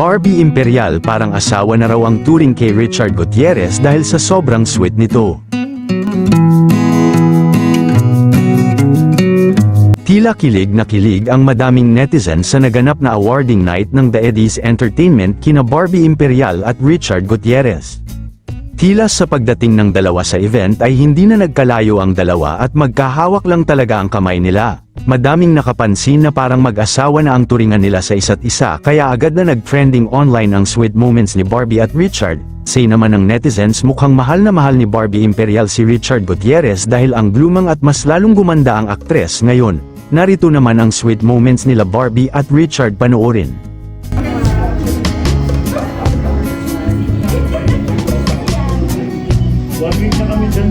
Barbie Imperial parang asawa na raw ang turing kay Richard Gutierrez dahil sa sobrang sweet nito. Tila kilig na kilig ang madaming netizen sa naganap na awarding night ng The Eddies Entertainment kina Barbie Imperial at Richard Gutierrez. Tila sa pagdating ng dalawa sa event ay hindi na nagkalayo ang dalawa at magkahawak lang talaga ang kamay nila. Madaming nakapansin na parang mag-asawa na ang turingan nila sa isa't isa kaya agad na nag-trending online ang sweet moments ni Barbie at Richard. Say naman ng netizens mukhang mahal na mahal ni Barbie Imperial si Richard Gutierrez dahil ang glumang at mas lalong gumanda ang aktres ngayon. Narito naman ang sweet moments nila Barbie at Richard, panoorin. One week na kami dyan.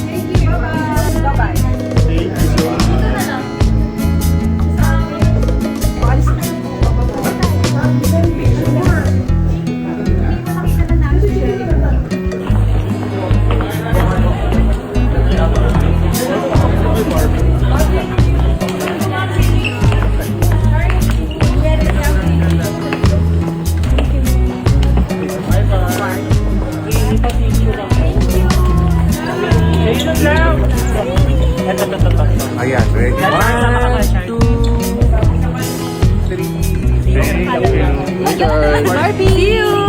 Thank you. Bye-bye. Ayan, ready? 1, 2, 3. Barbie! See you!